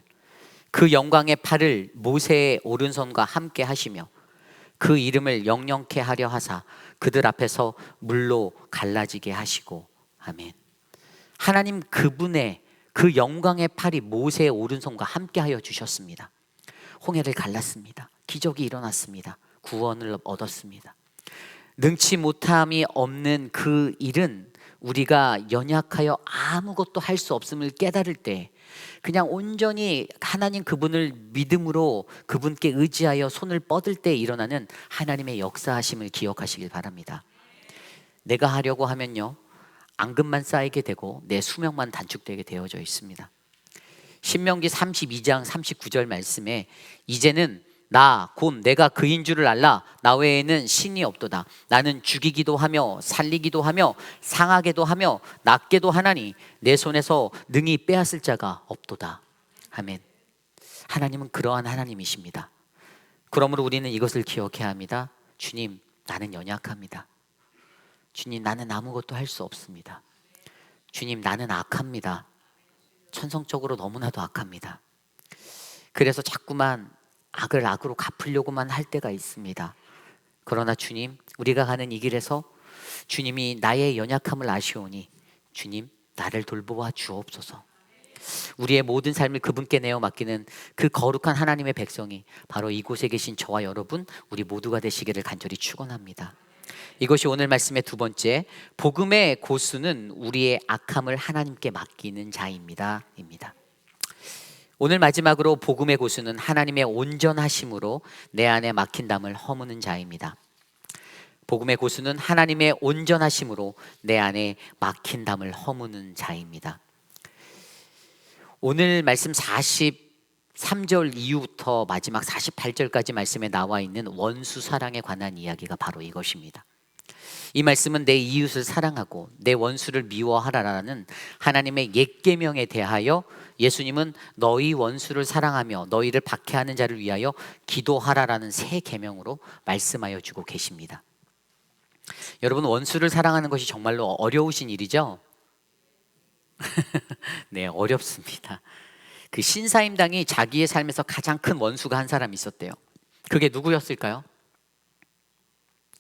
그 영광의 팔을 모세의 오른손과 함께 하시며 그 이름을 영영케 하려 하사 그들 앞에서 물로 갈라지게 하시고. 아멘. 하나님 그분의 그 영광의 팔이 모세의 오른손과 함께 하여 주셨습니다. 홍해를 갈랐습니다. 기적이 일어났습니다. 구원을 얻었습니다. 능치 못함이 없는 그 일은 우리가 연약하여 아무것도 할 수 없음을 깨달을 때 그냥 온전히 하나님 그분을 믿음으로 그분께 의지하여 손을 뻗을 때 일어나는 하나님의 역사하심을 기억하시길 바랍니다. 내가 하려고 하면요 앙금만 쌓이게 되고 내 수명만 단축되게 되어져 있습니다. 신명기 32장 39절 말씀에 이제는 나 곧 내가 그인 줄을 알라. 나 외에는 신이 없도다. 나는 죽이기도 하며 살리기도 하며 상하게도 하며 낫게도 하나니 내 손에서 능히 빼앗을 자가 없도다. 아멘. 하나님은 그러한 하나님이십니다. 그러므로 우리는 이것을 기억해야 합니다. 주님, 나는 연약합니다. 주님, 나는 아무것도 할 수 없습니다. 주님, 나는 악합니다. 천성적으로 너무나도 악합니다. 그래서 자꾸만 악을 악으로 갚으려고만 할 때가 있습니다. 그러나 주님, 우리가 가는 이 길에서 주님이 나의 연약함을 아시오니 주님, 나를 돌보아 주옵소서. 우리의 모든 삶을 그분께 내어 맡기는 그 거룩한 하나님의 백성이 바로 이곳에 계신 저와 여러분, 우리 모두가 되시기를 간절히 축원합니다. 이것이 오늘 말씀의 두 번째, 복음의 고수는 우리의 악함을 하나님께 맡기는 자입니다. 입니다. 오늘 마지막으로 복음의 고수는 하나님의 온전하심으로 내 안에 막힌 담을 허무는 자입니다. 복음의 고수는 하나님의 온전하심으로 내 안에 막힌 담을 허무는 자입니다. 오늘 말씀 43절 이후부터 마지막 48절까지 말씀에 나와 있는 원수 사랑에 관한 이야기가 바로 이것입니다. 이 말씀은 내 이웃을 사랑하고 내 원수를 미워하라라는 하나님의 옛 계명에 대하여 예수님은 너희 원수를 사랑하며 너희를 박해하는 자를 위하여 기도하라라는 새 계명으로 말씀하여 주고 계십니다. 여러분, 원수를 사랑하는 것이 정말로 어려우신 일이죠? 네, 어렵습니다. 그 신사임당이 자기의 삶에서 가장 큰 원수가 한 사람이 있었대요. 그게 누구였을까요?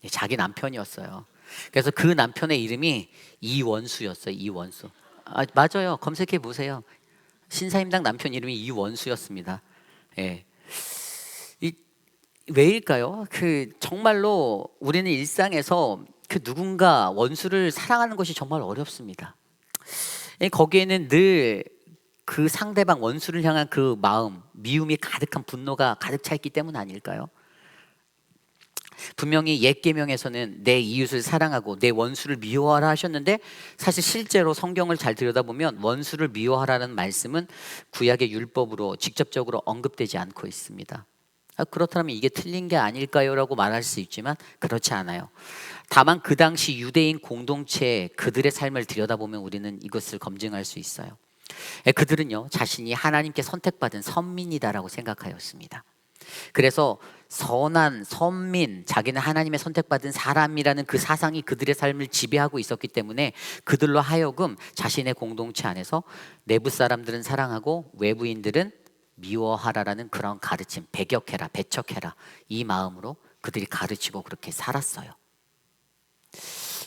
네, 자기 남편이었어요. 그래서 그 남편의 이름이 이원수였어요. 이원수. 맞아요. 검색해 보세요. 신사임당 남편 이름이 이원수였습니다. 예. 왜일까요? 정말로 우리는 일상에서 누군가 원수를 사랑하는 것이 정말 어렵습니다. 거기에는 늘 그 상대방 원수를 향한 그 마음, 미움이 가득한 분노가 가득 차 있기 때문 아닐까요? 분명히 옛 계명에서는 내 이웃을 사랑하고 내 원수를 미워하라 하셨는데 사실 실제로 성경을 잘 들여다보면 원수를 미워하라는 말씀은 구약의 율법으로 직접적으로 언급되지 않고 있습니다. 그렇다면 이게 틀린 게 아닐까요? 라고 말할 수 있지만 그렇지 않아요. 다만 그 당시 유대인 공동체 그들의 삶을 들여다보면 우리는 이것을 검증할 수 있어요. 그들은요 자신이 하나님께 선택받은 선민이다라고 생각하였습니다. 그래서 선한 선민, 자기는 하나님의 선택받은 사람이라는 그 사상이 그들의 삶을 지배하고 있었기 때문에 그들로 하여금 자신의 공동체 안에서 내부 사람들은 사랑하고 외부인들은 미워하라라는 그런 가르침, 배격해라, 배척해라, 이 마음으로 그들이 가르치고 그렇게 살았어요.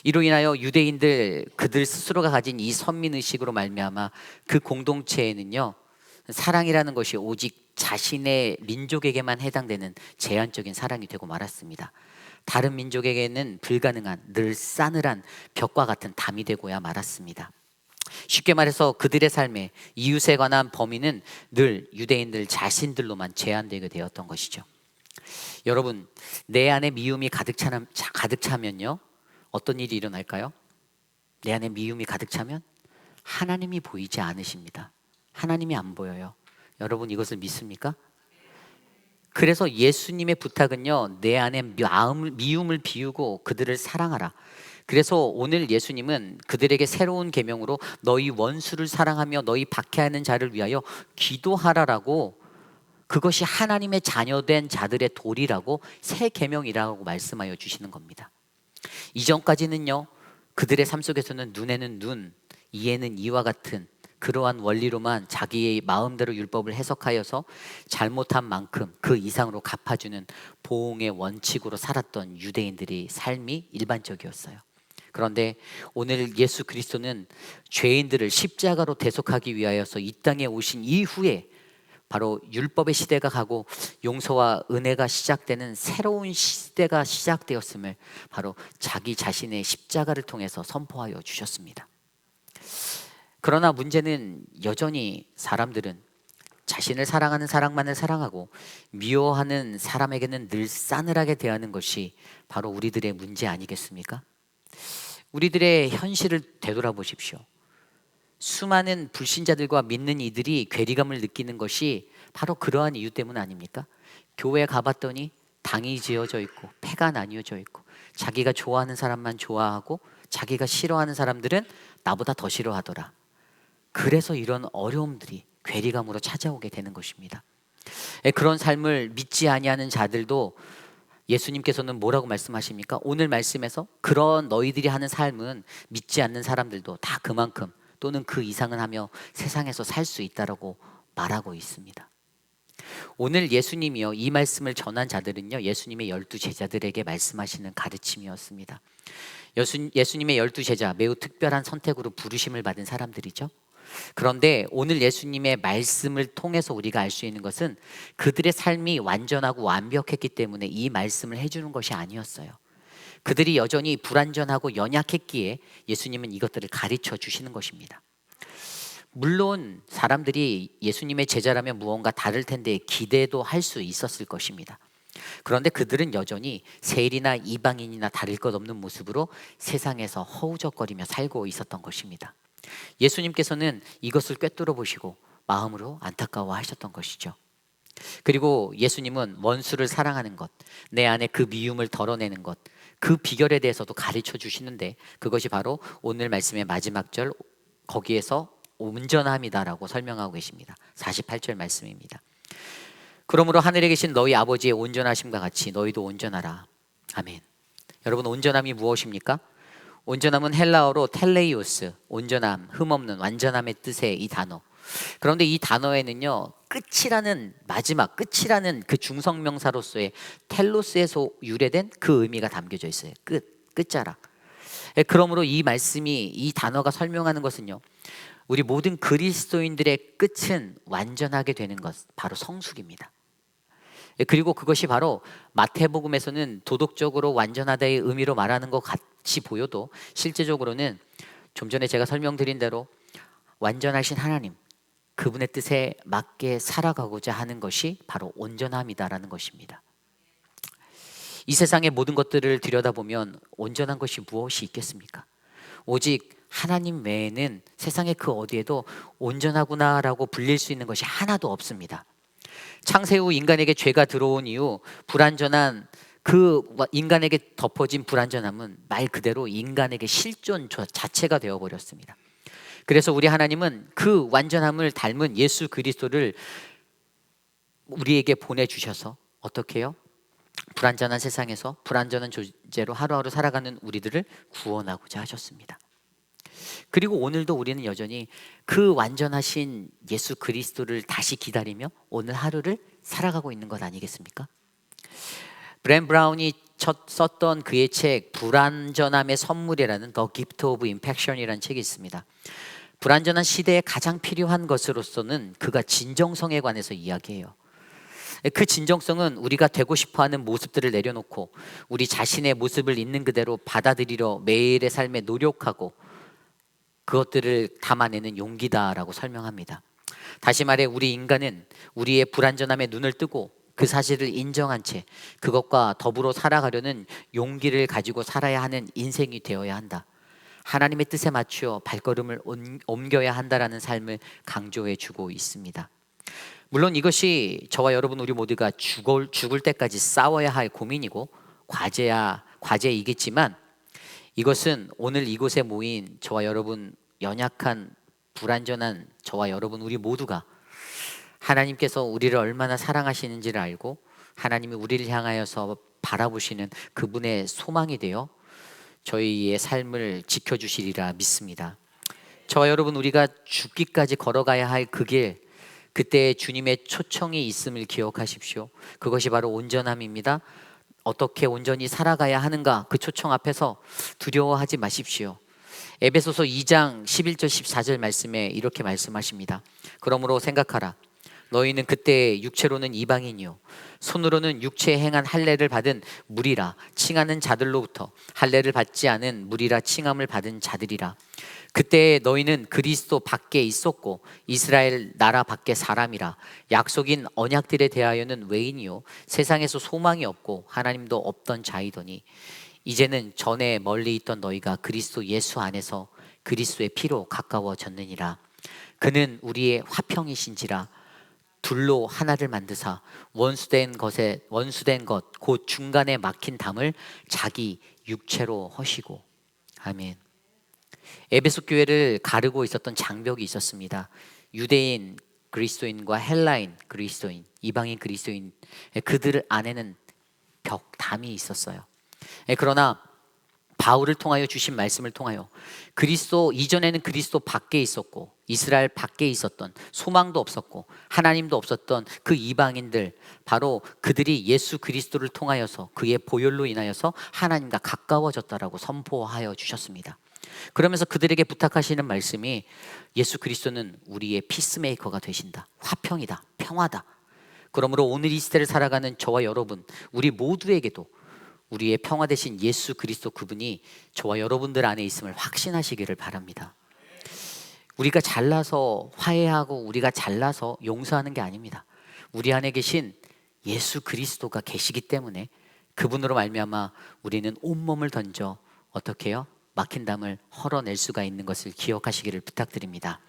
이로 인하여 유대인들 그들 스스로가 가진 이 선민의식으로 말미암아 그 공동체에는요 사랑이라는 것이 오직 자신의 민족에게만 해당되는 제한적인 사랑이 되고 말았습니다. 다른 민족에게는 불가능한 늘 싸늘한 벽과 같은 담이 되고야 말았습니다. 쉽게 말해서 그들의 삶에 이웃에 관한 범위는 늘 유대인들 자신들로만 제한되게 되었던 것이죠. 여러분, 내 안에 미움이 가득 차면요 어떤 일이 일어날까요? 내 안에 미움이 가득 차면 하나님이 보이지 않으십니다. 하나님이 안 보여요. 여러분 이것을 믿습니까? 그래서 예수님의 부탁은요, 내 안에 미움을 비우고 그들을 사랑하라. 그래서 오늘 예수님은 그들에게 새로운 계명으로 너희 원수를 사랑하며 너희 박해하는 자를 위하여 기도하라라고, 그것이 하나님의 자녀된 자들의 도리라고 새 계명이라고 말씀하여 주시는 겁니다. 이전까지는요, 그들의 삶 속에서는 눈에는 눈, 이에는 이와 같은 그러한 원리로만 자기의 마음대로 율법을 해석하여서 잘못한 만큼 그 이상으로 갚아주는 보응의 원칙으로 살았던 유대인들의 삶이 일반적이었어요. 그런데 오늘 예수 그리스도는 죄인들을 십자가로 대속하기 위하여서 이 땅에 오신 이후에 바로 율법의 시대가 가고 용서와 은혜가 시작되는 새로운 시대가 시작되었음을 바로 자기 자신의 십자가를 통해서 선포하여 주셨습니다. 그러나 문제는 여전히 사람들은 자신을 사랑하는 사람만을 사랑하고 미워하는 사람에게는 늘 싸늘하게 대하는 것이 바로 우리들의 문제 아니겠습니까? 우리들의 현실을 되돌아보십시오. 수많은 불신자들과 믿는 이들이 괴리감을 느끼는 것이 바로 그러한 이유 때문 아닙니까? 교회 가봤더니 당이 지어져 있고 패가 나뉘어져 있고 자기가 좋아하는 사람만 좋아하고 자기가 싫어하는 사람들은 나보다 더 싫어하더라. 그래서 이런 어려움들이 괴리감으로 찾아오게 되는 것입니다. 그런 삶을 믿지 아니하는 자들도 예수님께서는 뭐라고 말씀하십니까? 오늘 말씀에서 그런 너희들이 하는 삶은 믿지 않는 사람들도 다 그만큼 또는 그 이상은 하며 세상에서 살 수 있다라고 말하고 있습니다. 오늘 예수님이요, 이 말씀을 전한 자들은요, 예수님의 12 제자들에게 말씀하시는 가르침이었습니다. 예수님의 12 제자, 매우 특별한 선택으로 부르심을 받은 사람들이죠. 그런데 오늘 예수님의 말씀을 통해서 우리가 알 수 있는 것은 그들의 삶이 완전하고 완벽했기 때문에 이 말씀을 해주는 것이 아니었어요. 그들이 여전히 불완전하고 연약했기에 예수님은 이것들을 가르쳐 주시는 것입니다. 물론 사람들이 예수님의 제자라면 무언가 다를 텐데 기대도 할 수 있었을 것입니다. 그런데 그들은 여전히 세일이나 이방인이나 다를 것 없는 모습으로 세상에서 허우적거리며 살고 있었던 것입니다. 예수님께서는 이것을 꿰뚫어 보시고 마음으로 안타까워하셨던 것이죠. 그리고 예수님은 원수를 사랑하는 것, 내 안에 그 미움을 덜어내는 것, 그 비결에 대해서도 가르쳐 주시는데 그것이 바로 오늘 말씀의 마지막 절, 거기에서 온전함이다라고 설명하고 계십니다. 48절 말씀입니다. 그러므로 하늘에 계신 너희 아버지의 온전하심과 같이 너희도 온전하라. 아멘. 여러분, 온전함이 무엇입니까? 온전함은 헬라어로 텔레이오스, 온전함, 흠없는, 완전함의 뜻의 이 단어. 그런데 이 단어에는요, 끝이라는, 마지막 끝이라는 그 중성명사로서의 텔로스에서 유래된 그 의미가 담겨져 있어요. 끝자락. 그러므로 이 말씀이, 이 단어가 설명하는 것은요, 우리 모든 그리스도인들의 끝은 완전하게 되는 것, 바로 성숙입니다. 그리고 그것이 바로 마태복음에서는 도덕적으로 완전하다의 의미로 말하는 것 같이 보여도 실제적으로는 좀 전에 제가 설명드린 대로 완전하신 하나님, 그분의 뜻에 맞게 살아가고자 하는 것이 바로 온전함이다라는 것입니다. 이 세상의 모든 것들을 들여다보면 온전한 것이 무엇이 있겠습니까? 오직 하나님 외에는 세상의 그 어디에도 온전하구나라고 불릴 수 있는 것이 하나도 없습니다. 창세 후 인간에게 죄가 들어온 이후 불완전한 그 인간에게 덮어진 불완전함은 말 그대로 인간에게 실존 자체가 되어버렸습니다. 그래서 우리 하나님은 그 완전함을 닮은 예수 그리스도를 우리에게 보내주셔서 어떻게 해요? 불완전한 세상에서 불완전한 존재로 하루하루 살아가는 우리들을 구원하고자 하셨습니다. 그리고 오늘도 우리는 여전히 그 완전하신 예수 그리스도를 다시 기다리며 오늘 하루를 살아가고 있는 것 아니겠습니까? 브랜 브라운이 썼던 그의 책 불완전함의 선물이라는 The Gift of Imperfection이라는 책이 있습니다. 불완전한 시대에 가장 필요한 것으로서는 그가 진정성에 관해서 이야기해요. 그 진정성은 우리가 되고 싶어하는 모습들을 내려놓고 우리 자신의 모습을 있는 그대로 받아들이려 매일의 삶에 노력하고 그것들을 담아내는 용기다라고 설명합니다. 다시 말해 우리 인간은 우리의 불완전함에 눈을 뜨고 그 사실을 인정한 채 그것과 더불어 살아가려는 용기를 가지고 살아야 하는 인생이 되어야 한다. 하나님의 뜻에 맞추어 발걸음을 옮겨야 한다라는 삶을 강조해 주고 있습니다. 물론 이것이 저와 여러분 우리 모두가 죽을 때까지 싸워야 할 고민이고 과제이겠지만, 이것은 오늘 이곳에 모인 저와 여러분, 연약한 불완전한 저와 여러분 우리 모두가 하나님께서 우리를 얼마나 사랑하시는지를 알고 하나님이 우리를 향하여서 바라보시는 그분의 소망이 되어 저희의 삶을 지켜주시리라 믿습니다. 저와 여러분, 우리가 죽기까지 걸어가야 할 그 길, 그때 주님의 초청이 있음을 기억하십시오. 그것이 바로 온전함입니다. 어떻게 온전히 살아가야 하는가, 그 초청 앞에서 두려워하지 마십시오. 에베소서 2장 11절 14절 말씀에 이렇게 말씀하십니다. 그러므로 생각하라. 너희는 그때 육체로는 이방인이요 손으로는 육체에 행한 할례를 받은 무리라 칭하는 자들로부터 할례를 받지 않은 무리라 칭함을 받은 자들이라. 그때 너희는 그리스도 밖에 있었고 이스라엘 나라 밖에 사람이라. 약속인 언약들에 대하여는 외인이요 세상에서 소망이 없고 하나님도 없던 자이더니 이제는 전에 멀리 있던 너희가 그리스도 예수 안에서 그리스도의 피로 가까워졌느니라. 그는 우리의 화평이신지라. 둘로 하나를 만드사 원수된 것 곧 중간에 막힌 담을 자기 육체로 허시고. 아멘. 에베소 교회를 가르고 있었던 장벽이 있었습니다. 유대인 그리스도인과 헬라인 그리스도인, 이방인 그리스도인, 그들 안에는 담이 있었어요. 그러나 바울을 통하여 주신 말씀을 통하여 그리스도 이전에는 그리스도 밖에 있었고 이스라엘 밖에 있었던, 소망도 없었고 하나님도 없었던 그 이방인들, 바로 그들이 예수 그리스도를 통하여서 그의 보혈로 인하여서 하나님과 가까워졌다라고 선포하여 주셨습니다. 그러면서 그들에게 부탁하시는 말씀이 예수 그리스도는 우리의 피스메이커가 되신다, 화평이다, 평화다. 그러므로 오늘 이 시대를 살아가는 저와 여러분, 우리 모두에게도 우리의 평화 되신 예수 그리스도, 그분이 저와 여러분들 안에 있음을 확신하시기를 바랍니다. 우리가 잘나서 화해하고 우리가 잘나서 용서하는 게 아닙니다. 우리 안에 계신 예수 그리스도가 계시기 때문에 그분으로 말미암아 우리는 온몸을 던져 어떻게 해요? 막힌 담을 헐어낼 수가 있는 것을 기억하시기를 부탁드립니다.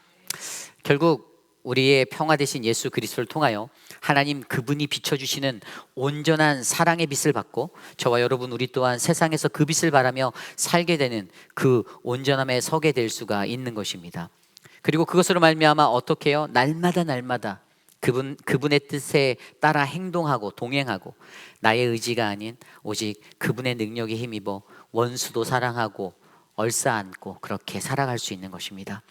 결국 우리의 평화 되신 예수 그리스도를 통하여 하나님 그분이 비춰주시는 온전한 사랑의 빛을 받고 저와 여러분 우리 또한 세상에서 그 빛을 바라며 살게 되는 그 온전함에 서게 될 수가 있는 것입니다. 그리고 그것으로 말미암아 어떻게 해요? 날마다 그분의 뜻에 따라 행동하고 동행하고 나의 의지가 아닌 오직 그분의 능력에 힘입어 원수도 사랑하고 얼싸안고 그렇게 살아갈 수 있는 것입니다.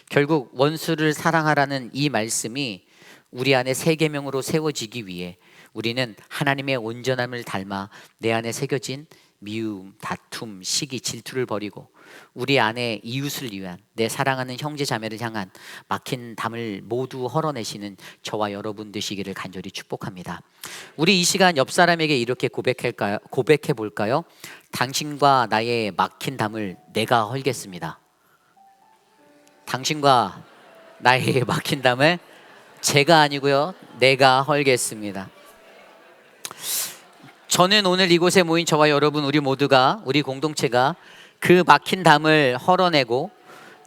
결국 원수를 사랑하라는 이 말씀이 우리 안에 새 계명으로 세워지기 위해 우리는 하나님의 온전함을 닮아 내 안에 새겨진 미움, 다툼, 시기, 질투를 버리고 우리 안에 이웃을 위한, 내 사랑하는 형제 자매를 향한 막힌 담을 모두 헐어내시는 저와 여러분 되시기를 간절히 축복합니다. 우리 이 시간 옆 사람에게 이렇게 고백해 볼까요? 당신과 나의 막힌 담을 내가 헐겠습니다. 당신과 나의 막힌 담을 제가 아니고요, 내가 헐겠습니다. 저는 오늘 이곳에 모인 저와 여러분 우리 모두가, 우리 공동체가 그 막힌 담을 헐어내고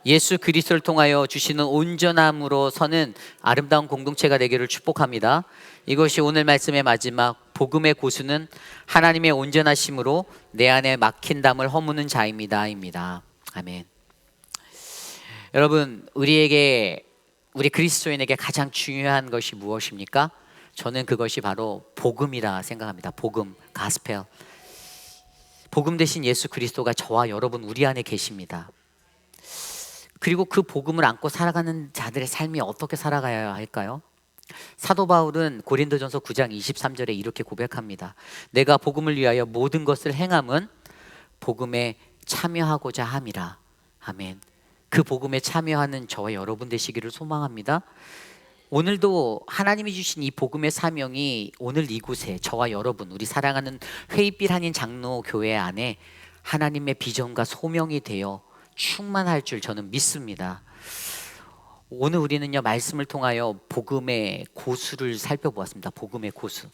예수 그리스도를 통하여 주시는 온전함으로 서는 아름다운 공동체가 되기를 축복합니다. 이것이 오늘 말씀의 마지막, 복음의 고수는 하나님의 온전하심으로 내 안에 막힌 담을 허무는 자입니다 입니다. 아멘. 여러분, 우리 그리스도인에게 가장 중요한 것이 무엇입니까? 저는 그것이 바로 복음이라 생각합니다. 복음, 가스펠. 복음 대신 예수 그리스도가 저와 여러분 우리 안에 계십니다. 그리고 그 복음을 안고 살아가는 자들의 삶이 어떻게 살아가야 할까요? 사도 바울은 고린도전서 9장 23절에 이렇게 고백합니다. 내가 복음을 위하여 모든 것을 행함은 복음에 참여하고자 함이라. 아멘. 그 복음에 참여하는 저와 여러분 되시기를 소망합니다. 오늘도 하나님이 주신 이 복음의 사명이 오늘 이곳에 저와 여러분, 우리 사랑하는 회의빛 한인 장로교회 안에 하나님의 비전과 소명이 되어 충만할 줄 저는 믿습니다. 오늘 우리는요, 말씀을 통하여 복음의 고수를 살펴보았습니다. 복음의 고수.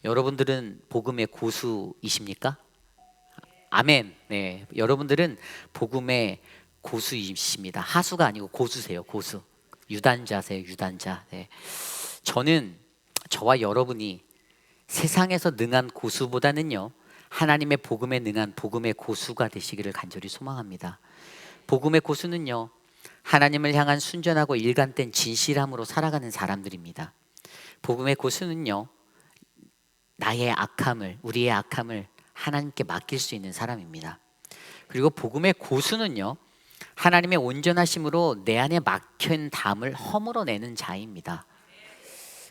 여러분들은 복음의 고수이십니까? 아멘. 네, 여러분들은 복음의 고수이십니다. 하수가 아니고 고수세요. 고수. 유단자세요. 유단자. 네. 저는 저와 여러분이 세상에서 능한 고수보다는요, 하나님의 복음에 능한 복음의 고수가 되시기를 간절히 소망합니다. 복음의 고수는요, 하나님을 향한 순전하고 일관된 진실함으로 살아가는 사람들입니다. 복음의 고수는요, 나의 악함을, 우리의 악함을 하나님께 맡길 수 있는 사람입니다. 그리고 복음의 고수는요, 하나님의 온전하심으로 내 안에 막힌 담을 허물어내는 자입니다.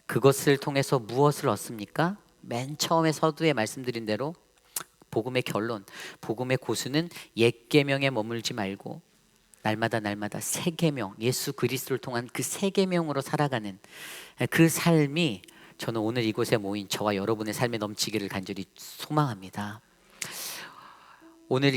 그것을 통해서 무엇을 얻습니까? 맨 처음에 서두에 말씀드린 대로 복음의 결론, 복음의 고수는 옛 계명에 머물지 말고 날마다 새 계명, 예수 그리스도를 통한 그 새 계명으로 살아가는 그 삶이 저는 오늘 이곳에 모인 저와 여러분의 삶에 넘치기를 간절히 소망합니다. 오늘